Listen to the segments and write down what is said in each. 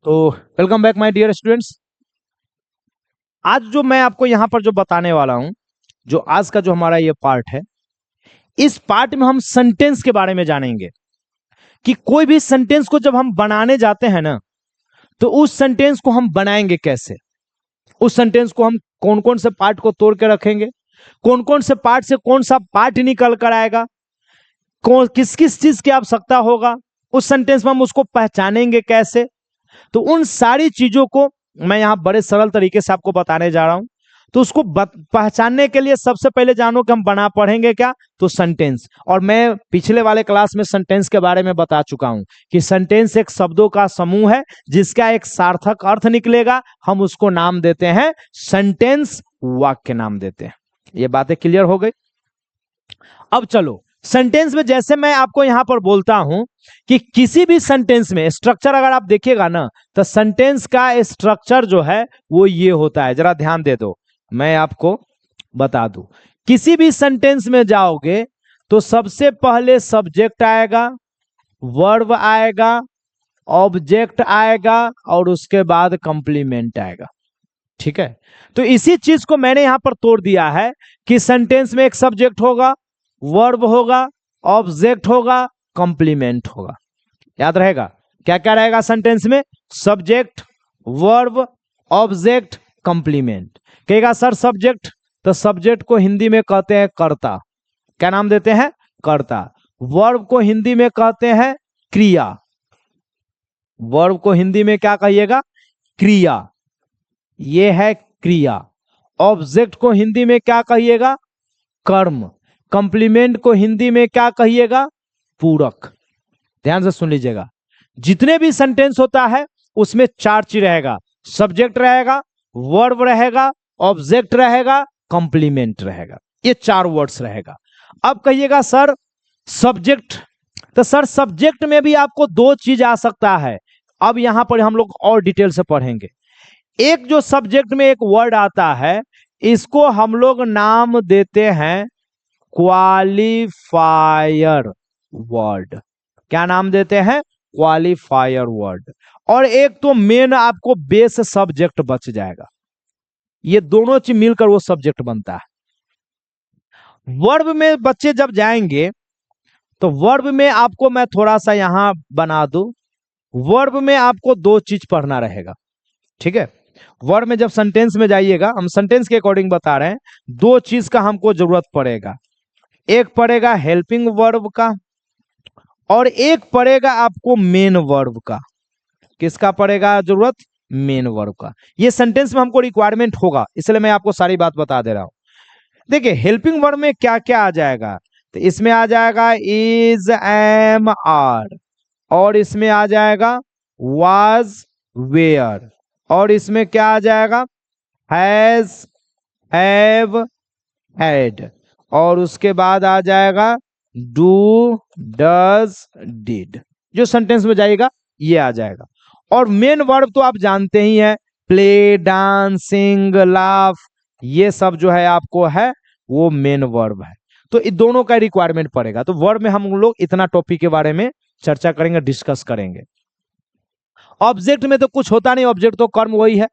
तो welcome back my dear students. आज जो मैं आपको यहाँ पर जो बताने वाला हूँ, जो आज का जो हमारा ये पार्ट है, इस पार्ट में हम सेंटेंस के बारे में जानेंगे कि कोई भी सेंटेंस को जब हम बनाने जाते हैं ना, तो उस सेंटेंस को हम बनाएंगे कैसे, उस सेंटेंस को हम कौन कौन से पार्ट को तोड़ के रखेंगे, कौन कौन से पार्ट से कौन सा पार्ट निकल कर आएगा, कौन किस किस चीज की आवश्यकता होगा उस सेंटेंस में, हम उसको पहचानेंगे कैसे। तो उन सारी चीजों को मैं यहां बड़े सरल तरीके से आपको बताने जा रहा हूं। तो उसको पहचानने के लिए सबसे पहले जानो कि हम बना पढ़ेंगे क्या, तो सेंटेंस। और मैं पिछले वाले क्लास में सेंटेंस के बारे में बता चुका हूं कि सेंटेंस एक शब्दों का समूह है जिसका एक सार्थक अर्थ निकलेगा, हम उसको नाम देते हैं सेंटेंस, वाक्य नाम देते हैं। ये बातें क्लियर हो गई। अब चलो सेंटेंस में, जैसे मैं आपको यहां पर बोलता हूं कि किसी भी सेंटेंस में स्ट्रक्चर अगर आप देखिएगा ना, तो सेंटेंस का स्ट्रक्चर जो है वो ये होता है। जरा ध्यान दे दो, मैं आपको बता दूं। किसी भी सेंटेंस में जाओगे तो सबसे पहले सब्जेक्ट आएगा, वर्ब आएगा, ऑब्जेक्ट आएगा और उसके बाद कंप्लीमेंट आएगा। ठीक है, तो इसी चीज को मैंने यहां पर तोड़ दिया है कि सेंटेंस में एक सब्जेक्ट होगा, वर्ब होगा, ऑब्जेक्ट होगा, कंप्लीमेंट होगा। याद रहेगा क्या क्या रहेगा सेंटेंस में? Subject, verb, object, complement. कहेगा सर सब्जेक्ट, तो सब्जेक्ट को हिंदी में कहते हैं कर्ता। क्या नाम देते हैं? कर्ता। वर्ब को हिंदी में कहते हैं क्रिया। वर्ब को हिंदी में क्या कहिएगा? क्रिया। ये है क्रिया। ऑब्जेक्ट को हिंदी में क्या कहिएगा? कर्म। कंप्लीमेंट को हिंदी में क्या कहिएगा? पूरक। ध्यान से सुन लीजिएगा, जितने भी सेंटेंस होता है उसमें चार चीज रहेगा, सब्जेक्ट रहेगा, वर्ब रहेगा, ऑब्जेक्ट रहेगा, कंप्लीमेंट रहेगा। ये चार वर्ड्स रहेगा। अब कहिएगा सर सब्जेक्ट, तो सर सब्जेक्ट में भी आपको दो चीज आ सकता है। अब यहां पर हम लोग और डिटेल से पढ़ेंगे। एक जो सब्जेक्ट में एक वर्ड आता है, इसको हम लोग नाम देते हैं क्वालिफायर वर्ड। क्या नाम देते हैं? Qualifier word. और एक तो मेन आपको बेस सब्जेक्ट बच जाएगा। ये दोनों चीज मिलकर वो सब्जेक्ट बनता है। वर्ब में बच्चे जब जाएंगे तो वर्ब में आपको मैं थोड़ा सा यहां बना दूं। वर्ब में आपको दो चीज पढ़ना रहेगा। ठीक है, वर्ब में जब सेंटेंस में जाइएगा, हम सेंटेंस के अकॉर्डिंग बता रहे हैं, दो चीज का हमको जरूरत पड़ेगा। एक पड़ेगा हेल्पिंग वर्ब का और एक पड़ेगा आपको मेन वर्ब का। किसका पड़ेगा जरूरत? मेन वर्ब का। ये सेंटेंस में हमको रिक्वायरमेंट होगा, इसलिए मैं आपको सारी बात बता दे रहा हूं। देखिए हेल्पिंग वर्ब में क्या क्या आ जाएगा, तो इसमें आ जाएगा इज, एम, आर, और इसमें आ जाएगा वाज, वेयर, और इसमें क्या आ जाएगा? हैज, हैव, हैड, और उसके बाद आ जाएगा डू, डज, डिड। जो सेंटेंस में जाएगा ये आ जाएगा। और मेन वर्ब तो आप जानते ही हैं, प्ले, डांस, सिंग, लाफ, ये सब जो है आपको है वो मेन वर्ब है। तो इन दोनों का रिक्वायरमेंट पड़ेगा। तो वर्ब में हम लोग इतना टॉपिक के बारे में चर्चा करेंगे, डिस्कस करेंगे। ऑब्जेक्ट में तो कुछ होता नहीं, ऑब्जेक्ट तो कर्म वही है।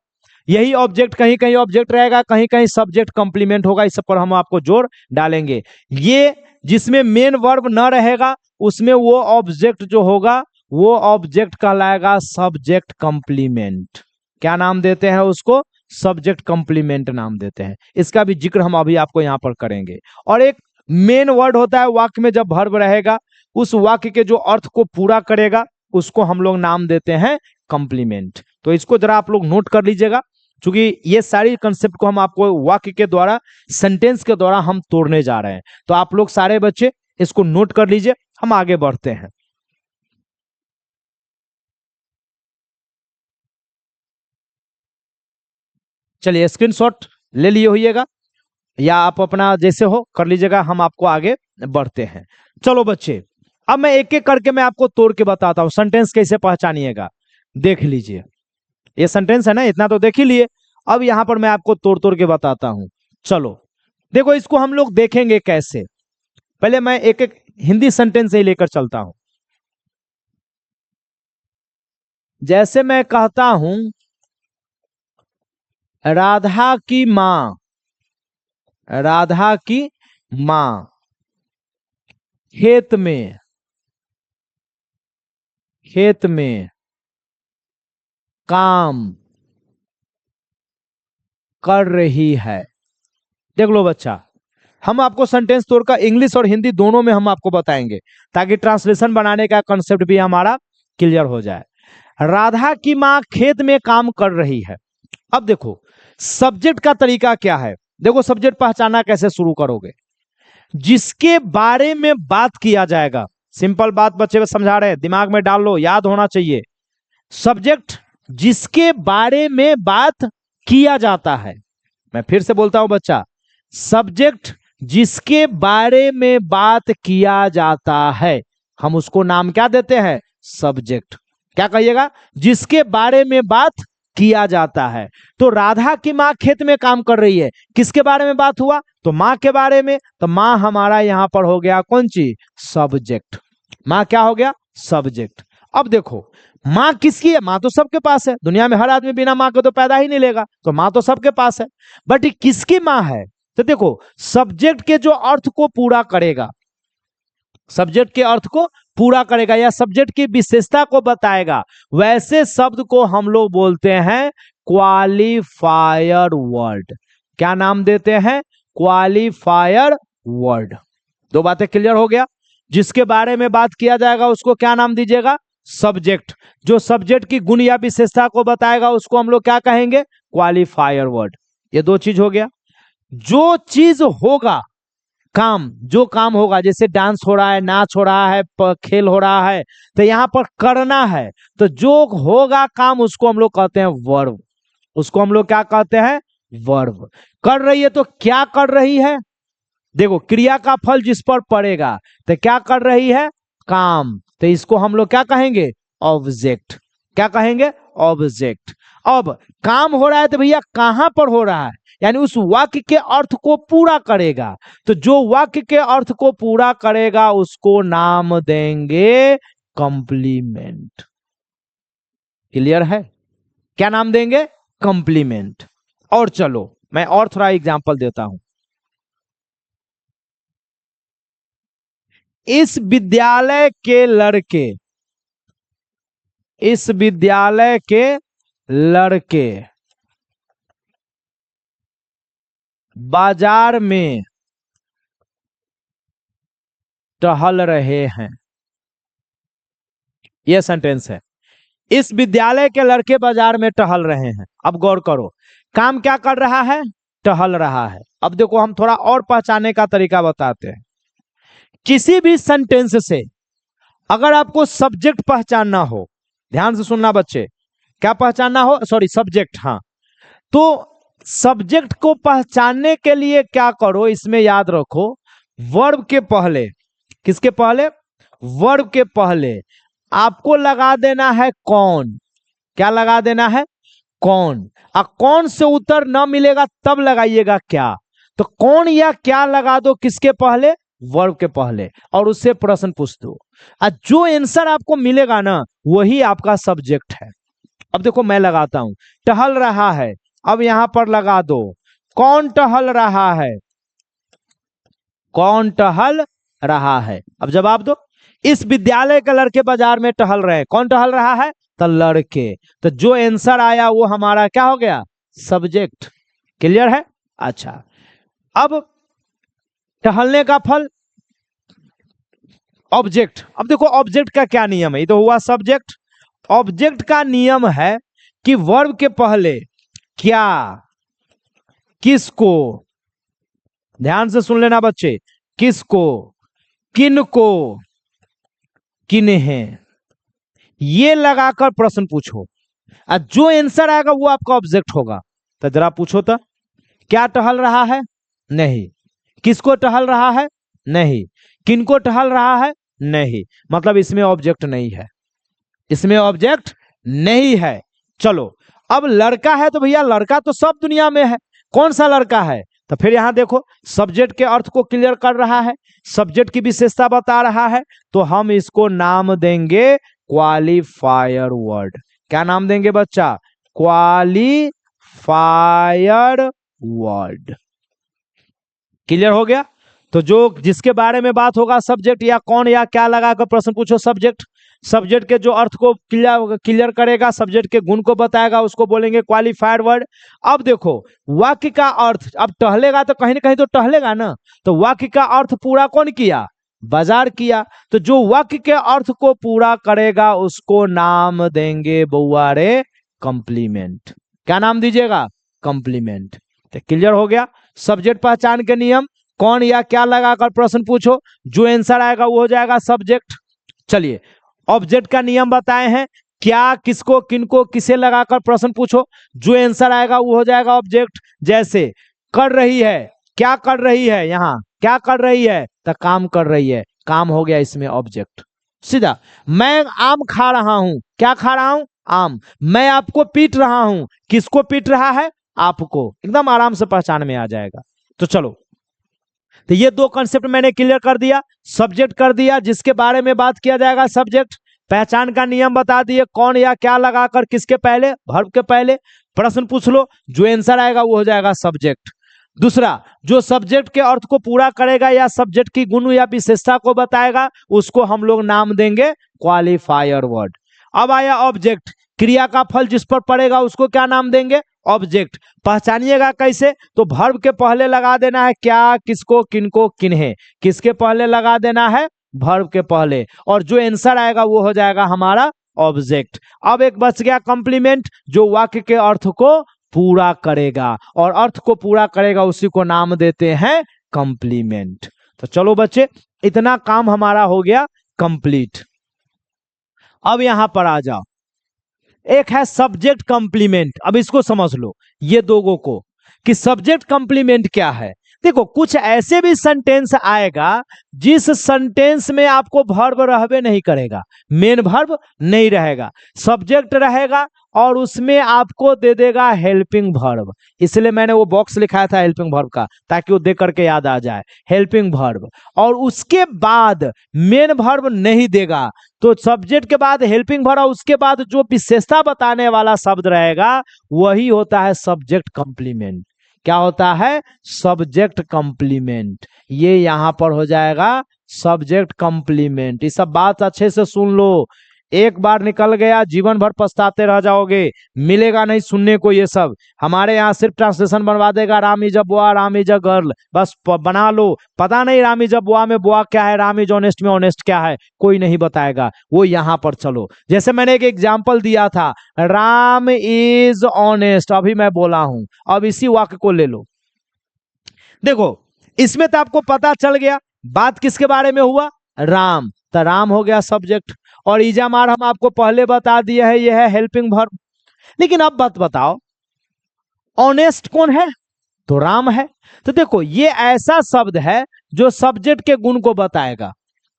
यही ऑब्जेक्ट कहीं कहीं ऑब्जेक्ट रहेगा, कहीं कहीं सब्जेक्ट कंप्लीमेंट होगा। इस पर हम आपको जोर डालेंगे। ये जिसमें मेन वर्ब न रहेगा उसमें वो ऑब्जेक्ट जो होगा वो ऑब्जेक्ट कहलाएगा सब्जेक्ट कंप्लीमेंट। क्या नाम देते हैं उसको? सब्जेक्ट कंप्लीमेंट नाम देते हैं। इसका भी जिक्र हम अभी आपको यहां पर करेंगे। और एक मेन वर्ड होता है वाक्य में, जब वर्ब रहेगा उस वाक्य के जो अर्थ को पूरा करेगा उसको हम लोग नाम देते हैं कंप्लीमेंट। तो इसको जरा आप लोग नोट कर लीजिएगा, क्योंकि ये सारी कंसेप्ट को हम आपको वाक्य के द्वारा, सेंटेंस के द्वारा हम तोड़ने जा रहे हैं। तो आप लोग सारे बच्चे इसको नोट कर लीजिए, हम आगे बढ़ते हैं। चलिए स्क्रीनशॉट ले लिए होइएगा, या आप अपना जैसे हो कर लीजिएगा, हम आपको आगे बढ़ते हैं। चलो बच्चे, अब मैं एक एक करके मैं आपको तोड़ के बताता हूं सेंटेंस कैसे पहचानिएगा। देख लीजिए, ये सेंटेंस है ना, इतना तो देख ही लिए। अब यहां पर मैं आपको तोड़ तोड़ के बताता हूं। चलो देखो, इसको हम लोग देखेंगे कैसे। पहले मैं एक एक हिंदी सेंटेंस ही लेकर चलता हूं। जैसे मैं कहता हूं राधा की मां, राधा की मां खेत में, खेत में काम कर रही है। देख लो बच्चा, हम आपको सेंटेंस तोड़कर इंग्लिश और हिंदी दोनों में हम आपको बताएंगे ताकि ट्रांसलेशन बनाने का कंसेप्ट भी हमारा क्लियर हो जाए। राधा की मां खेत में काम कर रही है। अब देखो सब्जेक्ट का तरीका क्या है। देखो सब्जेक्ट पहचाना कैसे शुरू करोगे, जिसके बारे में बात किया जाएगा। सिंपल बात बच्चे समझा रहे हैं, दिमाग में डाल लो, याद होना चाहिए। सब्जेक्ट जिसके बारे में बात किया जाता है। मैं फिर से बोलता हूं बच्चा, सब्जेक्ट जिसके बारे में बात किया जाता है, हम उसको नाम क्या देते हैं? सब्जेक्ट। क्या कहिएगा? जिसके बारे में बात किया जाता है। तो राधा की मां खेत में काम कर रही है, किसके बारे में बात हुआ? तो मां के बारे में। तो मां हमारा यहां पर हो गया कौन चीज? सब्जेक्ट। मां क्या हो गया? सब्जेक्ट। अब देखो मां किसकी है? मां तो सबके पास है, दुनिया में हर आदमी बिना मां के तो पैदा ही नहीं लेगा, तो मां तो सबके पास है। बट ये किसकी मां है? तो देखो सब्जेक्ट के जो अर्थ को पूरा करेगा, सब्जेक्ट के अर्थ को पूरा करेगा या सब्जेक्ट की विशेषता को बताएगा, वैसे शब्द को हम लोग बोलते हैं क्वालिफायर वर्ड। क्या नाम देते हैं? Qualifier word. दो बातें क्लियर हो गया। जिसके बारे में बात किया जाएगा उसको क्या नाम दीजिएगा? सब्जेक्ट। जो सब्जेक्ट की गुण या विशेषता को बताएगा उसको हम लोग क्या कहेंगे? Qualifier word. ये दो चीज हो गया। जो चीज होगा, काम, जो काम होगा, जैसे डांस हो रहा है, नाच हो रहा है, खेल हो रहा है, तो यहां पर करना है, तो जो होगा काम उसको हम लोग कहते हैं वर्ब। उसको हम लोग क्या कहते हैं? वर्ब। कर रही है तो क्या कर रही है? देखो क्रिया का फल जिस पर पड़ेगा, तो क्या कर रही है? काम। तो इसको हम लोग क्या कहेंगे? ऑब्जेक्ट। क्या कहेंगे? ऑब्जेक्ट। अब काम हो रहा है तो भैया कहां पर हो रहा है? यानी उस वाक्य के अर्थ को पूरा करेगा। तो जो वाक्य के अर्थ को पूरा करेगा उसको नाम देंगे कंप्लीमेंट। क्लियर है? क्या नाम देंगे? कंप्लीमेंट। और चलो मैं और थोड़ा एग्जांपल देता हूं। इस विद्यालय के लड़के, इस विद्यालय के लड़के बाजार में टहल रहे हैं। यह सेंटेंस है, इस विद्यालय के लड़के बाजार में टहल रहे हैं। अब गौर करो, काम क्या कर रहा है? टहल रहा है। अब देखो हम थोड़ा और पहचानने का तरीका बताते हैं। किसी भी सेंटेंस से अगर आपको सब्जेक्ट पहचानना हो, ध्यान से सुनना बच्चे, क्या पहचानना हो? Sorry subject. हाँ, तो सब्जेक्ट को पहचानने के लिए क्या करो, इसमें याद रखो, वर्ब के पहले, किसके पहले? वर्ब के पहले आपको लगा देना है कौन। क्या लगा देना है? कौन। कौन से उत्तर न मिलेगा तब लगाइएगा क्या। तो कौन या क्या लगा दो किसके पहले? वर्ब के पहले, और उससे प्रश्न पूछ दो। जो आंसर आपको मिलेगा ना वही आपका सब्जेक्ट है। अब देखो मैं लगाता हूं, टहल रहा है। अब यहां पर लगा दो कौन टहल रहा है? कौन टहल रहा है? अब जवाब दो। इस विद्यालय के लड़के बाजार में टहल रहे हैं। कौन टहल रहा है? तो लड़के। तो जो आंसर आया वो हमारा क्या हो गया? सब्जेक्ट। क्लियर है? अच्छा, अब टहलने का फल ऑब्जेक्ट। अब देखो ऑब्जेक्ट का क्या नियम है, ये तो हुआ सब्जेक्ट। ऑब्जेक्ट का नियम है कि वर्ब के पहले क्या, किसको, ध्यान से सुन लेना बच्चे, किसको, किनको, किन्हें, ये लगाकर प्रश्न पूछो। जो आंसर आएगा वो आपका ऑब्जेक्ट होगा। तो जरा पूछो तो, क्या टहल रहा है? नहीं। किसको टहल रहा है? नहीं। किनको टहल रहा है? नहीं। मतलब इसमें ऑब्जेक्ट नहीं है, इसमें ऑब्जेक्ट नहीं है। चलो अब लड़का है तो भैया लड़का तो सब दुनिया में है, कौन सा लड़का है? तो फिर यहां देखो सब्जेक्ट के अर्थ को क्लियर कर रहा है, सब्जेक्ट की विशेषता बता रहा है, तो हम इसको नाम देंगे क्वालिफायर वर्ड। क्या नाम देंगे बच्चा? Qualifier word. क्लियर हो गया? तो जो जिसके बारे में बात होगा सब्जेक्ट या कौन या क्या लगाकर प्रश्न पूछो सब्जेक्ट, सब्जेक्ट के जो अर्थ को क्लियर करेगा, सब्जेक्ट के गुण को बताएगा, उसको बोलेंगे क्वालिफायर वर्ड। अब देखो वाक्य का अर्थ, अब टहलेगा तो कहीं ना कहीं तो टहलेगा ना, तो वाक्य का अर्थ पूरा कौन किया? बाजार किया। तो जो वाक्य के अर्थ को पूरा करेगा उसको नाम देंगे बउआ रे कंप्लीमेंट। क्या नाम दीजिएगा? कंप्लीमेंट। तो क्लियर हो गया? सब्जेक्ट पहचान के नियम, कौन या क्या लगाकर प्रश्न पूछो, जो आंसर आएगा वो हो जाएगा सब्जेक्ट। चलिए ऑब्जेक्ट का नियम बताए हैं, क्या, किसको, किनको, किसे लगाकर प्रश्न पूछो, जो आंसर आएगा वो हो जाएगा ऑब्जेक्ट। जैसे कर रही है, क्या कर रही है, यहां क्या कर रही है? तो काम कर रही है, काम हो गया इसमें ऑब्जेक्ट सीधा। मैं आम खा रहा हूं, क्या खा रहा हूं? आम। मैं आपको पीट रहा हूं, किसको पीट रहा है? आपको। एकदम आराम से पहचान में आ जाएगा। तो चलो, तो ये दो कॉन्सेप्ट मैंने क्लियर कर दिया। सब्जेक्ट कर दिया, जिसके बारे में बात किया जाएगा सब्जेक्ट। पहचान का नियम बता दिए, कौन या क्या लगाकर किसके पहले? वर्ब के पहले प्रश्न पूछ लो, जो आंसर आएगा वो हो जाएगा सब्जेक्ट। दूसरा, जो सब्जेक्ट के अर्थ को पूरा करेगा या सब्जेक्ट की गुण या विशेषता को बताएगा उसको हम लोग नाम देंगे क्वालिफायर वर्ड। अब आया ऑब्जेक्ट, क्रिया का फल जिस पर पड़ेगा उसको क्या नाम देंगे? ऑब्जेक्ट। पहचानिएगा कैसे? तो वर्ब के पहले लगा देना है क्या, किसको, किनको, किन्हें। किसके पहले लगा देना है? वर्ब के पहले। और जो आंसर आएगा वो हो जाएगा हमारा ऑब्जेक्ट। अब एक बच गया कंप्लीमेंट, जो वाक्य के अर्थ को पूरा करेगा, और अर्थ को पूरा करेगा उसी को नाम देते हैं कंप्लीमेंट। तो चलो बच्चे, इतना काम हमारा हो गया कंप्लीट। अब यहां पर आ जाओ, एक है सब्जेक्ट कंप्लीमेंट। अब इसको समझ लो ये दोगों को, कि सब्जेक्ट कंप्लीमेंट क्या है। देखो कुछ ऐसे भी सेंटेंस आएगा जिस सेंटेंस में आपको वर्ब रहबे नहीं करेगा, मेन वर्ब नहीं रहेगा, सब्जेक्ट रहेगा और उसमें आपको दे देगा हेल्पिंग वर्ब। इसलिए मैंने वो बॉक्स लिखाया था हेल्पिंग वर्ब का, ताकि वो देख करके याद आ जाए, हेल्पिंग वर्ब। और उसके बाद मेन वर्ब नहीं देगा, तो सब्जेक्ट के बाद हेल्पिंग वर्ब, उसके बाद जो विशेषता बताने वाला शब्द रहेगा वही होता है सब्जेक्ट कंप्लीमेंट। क्या होता है? Subject complement. ये यहां पर हो जाएगा सब्जेक्ट कंप्लीमेंट। ये सब बात अच्छे से सुन लो, एक बार निकल गया जीवन भर पछताते रह जाओगे, मिलेगा नहीं सुनने को ये सब। हमारे यहाँ सिर्फ ट्रांसलेशन बनवा देगा Ram is a boy, Ram is a girl, बस बना लो। पता नहीं राम इज अ बॉय में बॉय क्या है, राम इज ऑनेस्ट में ऑनेस्ट क्या है, कोई नहीं बताएगा। वो यहाँ पर चलो, जैसे मैंने एक एग्जाम्पल दिया था, राम इज ऑनेस्ट, अभी मैं बोला हूं, अब इसी वाक्य को ले लो। देखो इसमें तो आपको पता चल गया बात किसके बारे में हुआ, राम, तो राम हो गया सब्जेक्ट। और इजामार हम आपको पहले बता दिए है, ये है हेल्पिंग वर्ब। लेकिन अब बात बताओ, ऑनेस्ट कौन है? तो राम है। तो देखो ये ऐसा शब्द है जो सब्जेक्ट के गुण को बताएगा,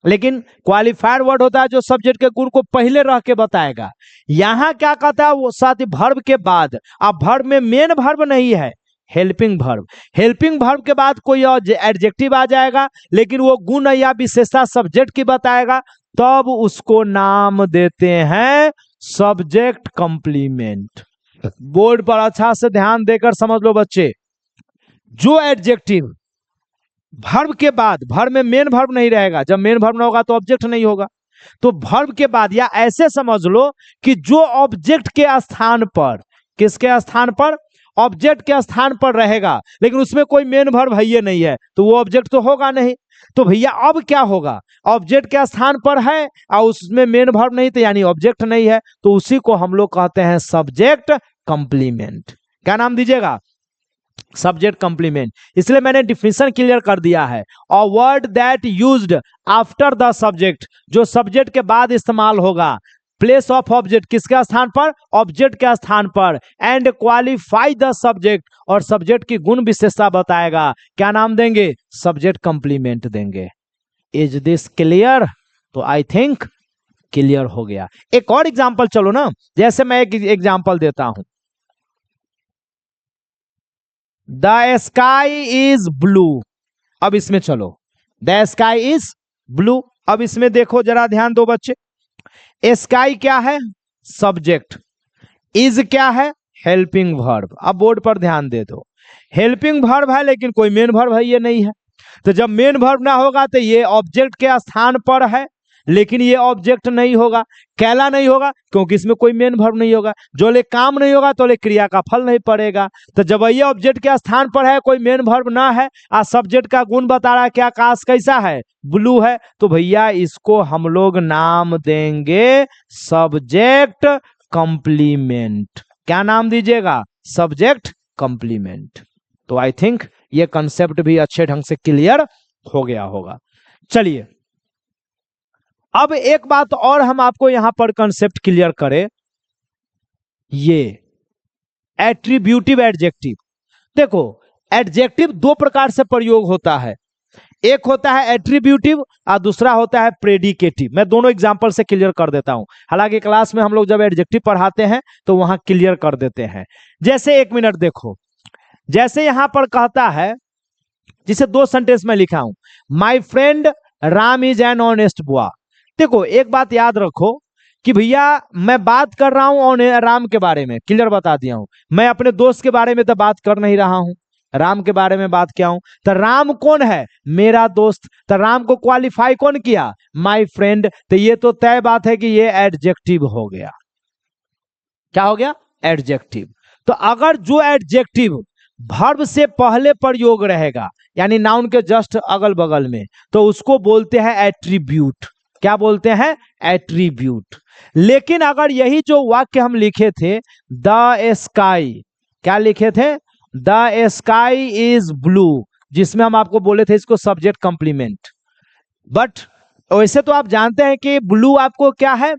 लेकिन क्वालिफायर वर्ड होता है जो सब्जेक्ट के गुण को पहले रह के बताएगा। यहां क्या कहता है वो साथ ही वर्ब के बाद। अब वर्ब में मेन वर्ब नहीं है, हेल्पिंग वर्ब। हेल्पिंग वर्ब के बाद कोई और एडजेक्टिव आ जाएगा, लेकिन वो गुण या विशेषता सब्जेक्ट की बताएगा, तब उसको नाम देते हैं सब्जेक्ट कंप्लीमेंट। बोर्ड पर अच्छा से ध्यान देकर समझ लो बच्चे, जो एडजेक्टिव वर्ब के बाद, वर्ब में मेन वर्ब नहीं रहेगा, जब मेन वर्ब ना होगा तो ऑब्जेक्ट नहीं होगा, तो वर्ब के बाद, या ऐसे समझ लो कि जो ऑब्जेक्ट के स्थान पर, किसके स्थान पर? ऑब्जेक्ट के स्थान पर रहेगा, लेकिन उसमें कोई मेन वर्ब है ये नहीं है, तो वो ऑब्जेक्ट तो होगा नहीं। तो भैया अब क्या होगा, ऑब्जेक्ट के स्थान पर है और उसमें मेन वर्ब नहीं, तो यानी ऑब्जेक्ट नहीं है, तो उसी को हम लोग कहते हैं सब्जेक्ट कंप्लीमेंट। क्या नाम दीजिएगा? Subject complement. इसलिए मैंने डिफिनेशन क्लियर कर दिया है, a word that used after the subject, जो सब्जेक्ट के बाद इस्तेमाल होगा, प्लेस ऑफ ऑब्जेक्ट, किसके स्थान पर? ऑब्जेक्ट के स्थान पर, एंड क्वालिफाई द सब्जेक्ट, और सब्जेक्ट की गुण विशेषता बताएगा, क्या नाम देंगे? सब्जेक्ट कंप्लीमेंट देंगे। Is this clear? तो आई थिंक क्लियर हो गया। एक और एग्जांपल चलो ना, जैसे मैं एक एग्जांपल देता हूं, द स्काई इज ब्लू। अब इसमें चलो, द स्काई इज ब्लू। अब इसमें देखो जरा ध्यान दो बच्चे, स्काई क्या है? सब्जेक्ट। इज क्या है? Helping verb. अब बोर्ड पर ध्यान दे दो, हेल्पिंग वर्ब है लेकिन कोई मेन वर्ब है ये नहीं है। तो जब मेन वर्ब ना होगा तो ये ऑब्जेक्ट के स्थान पर है लेकिन ये ऑब्जेक्ट नहीं होगा। कैला नहीं होगा क्योंकि इसमें कोई मेन वर्ब नहीं होगा। जो ले काम नहीं होगा तो ले क्रिया का फल नहीं पड़ेगा। तो जब ये ऑब्जेक्ट के स्थान पर है, कोई मेन वर्ब ना है, और सब्जेक्ट का गुण बता रहा है, क्या आकाश कैसा है? ब्लू है, तो भैया इसको हम लोग नाम देंगे सब्जेक्ट कंप्लीमेंट। क्या नाम दीजिएगा? Subject complement. तो आई थिंक ये कंसेप्ट भी अच्छे ढंग से क्लियर हो गया होगा। चलिए अब एक बात और हम आपको यहां पर कंसेप्ट क्लियर करें, ये एट्रीब्यूटिव एडजेक्टिव। देखो एडजेक्टिव दो प्रकार से प्रयोग होता है, एक होता है एट्रीब्यूटिव और दूसरा होता है प्रेडिकेटिव। मैं दोनों एग्जांपल से क्लियर कर देता हूं, हालांकि क्लास में हम लोग जब एडजेक्टिव पढ़ाते हैं तो वहां क्लियर कर देते हैं। जैसे एक मिनट देखो, जैसे यहां पर कहता है, जिसे दो सेंटेंस में लिखा हूं, my friend Ram is an honest boy. देखो एक बात याद रखो कि भैया मैं बात कर रहा हूं और राम के बारे में, क्लियर बता दिया हूं, मैं अपने दोस्त के बारे में तो बात कर नहीं रहा हूं, राम के बारे में बात किया हूं। तो राम कौन है? मेरा दोस्त। तो राम को क्वालिफाई कौन किया? My friend. तो ये तो तय बात है कि ये एडजेक्टिव हो गया। क्या हो गया? एडजेक्टिव। तो अगर जो एडजेक्टिव वर्ब से पहले प्रयोग रहेगा, यानी नाउन के जस्ट अगल बगल में, तो उसको बोलते हैं एट्रीब्यूट। क्या बोलते हैं? एट्रीब्यूट। लेकिन अगर यही जो वाक्य हम लिखे थे, द स्काई, क्या लिखे थे? द स्काई इज ब्लू, जिसमें हम आपको बोले थे इसको सब्जेक्ट कंप्लीमेंट। बट वैसे तो आप जानते हैं कि ब्लू आपको क्या है?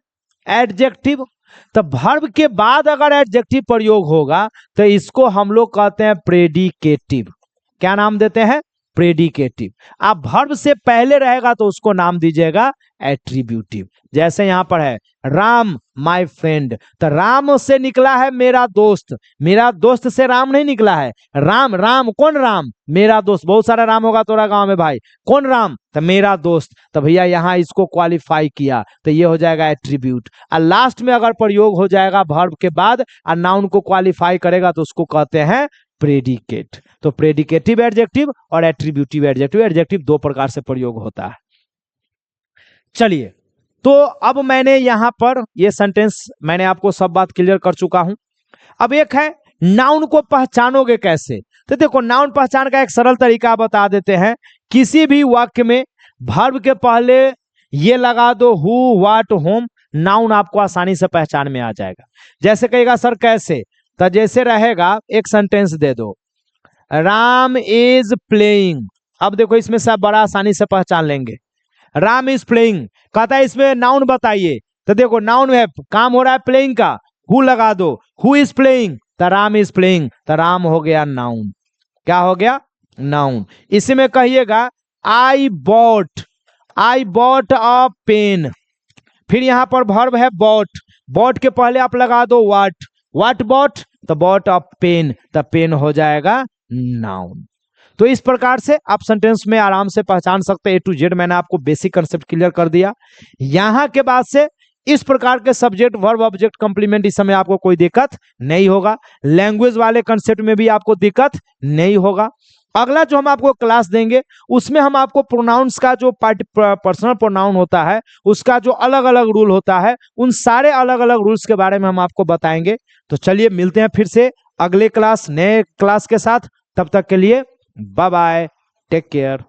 एडजेक्टिव। तो वर्ब के बाद अगर एडजेक्टिव प्रयोग होगा तो इसको हम लोग कहते हैं प्रेडिकेटिव। क्या नाम देते हैं? प्रेडिकेटिव। आप वर्ब से पहले रहेगा तो उसको नाम दीजिएगा एट्रीब्यूटिव। जैसे यहां पर है राम माय फ्रेंड, तो राम से निकला है मेरा दोस्त, मेरा दोस्त से राम नहीं निकला है। राम, राम कौन? राम मेरा दोस्त। बहुत सारा राम होगा तोरा गांव में भाई, कौन राम? तो मेरा दोस्त। तो भैया यहां इसको क्वालिफाई किया तो ये हो जाएगा एट्रीब्यूट। और लास्ट में अगर प्रयोग हो जाएगा वर्ब के बाद और नाउन को क्वालिफाई करेगा तो उसको कहते हैं प्रेडिकेट। तो प्रेडिकेटिव एडजेक्टिव और एट्रीब्यूटिव एडजेक्टिव, एडजेक्टिव दो प्रकार से प्रयोग होता है। चलिए तो अब मैंने यहां पर ये सेंटेंस मैंने आपको सब बात क्लियर कर चुका हूं। अब एक है नाउन को पहचानोगे कैसे? तो देखो नाउन पहचान का एक सरल तरीका बता देते हैं। किसी भी वाक्य में वर्ब के पहले ये लगा दो हु, व्हाट, होम, नाउन आपको आसानी से पहचान में आ जाएगा। जैसे कहेगा सर कैसे? तो जैसे रहेगा एक सेंटेंस दे दो, राम इज प्लेइंग। अब देखो इसमें सब बड़ा आसानी से पहचान लेंगे। राम इज प्लेइंग, कहता है इसमें नाउन बताइए, तो देखो नाउन है, काम हो रहा है प्लेइंग का, हु लगा दो, हु इज प्लेइंग, तो राम इज प्लेइंग, तो राम हो गया नाउन। क्या हो गया? नाउन। इसी में कहिएगा आई बॉट अ पेन, फिर यहां पर वर्ब है बॉट, बॉट के पहले आप लगा दो व्हाट बॉट, तो बॉट अ पेन, तो पेन हो जाएगा नाउन। तो इस प्रकार से आप सेंटेंस में आराम से पहचान सकते हैं। A to Z मैंने आपको बेसिक कंसेप्ट क्लियर कर दिया। यहां के बाद से इस प्रकार के सब्जेक्ट, वर्ब, ऑब्जेक्ट, कंप्लीमेंट, इस समय आपको कोई दिक्कत नहीं होगा। लैंग्वेज वाले कंसेप्ट में भी आपको दिक्कत नहीं होगा। अगला जो हम आपको क्लास देंगे उसमें हम आपको प्रोनाउंस का जो पर्सनल प्रोनाउन होता है उसका जो अलग अलग रूल होता है, उन सारे अलग अलग रूल्स के बारे में हम आपको बताएंगे। तो चलिए मिलते हैं फिर से अगले क्लास, नए क्लास के साथ। तब तक के लिए बाय बाय, टेक केयर।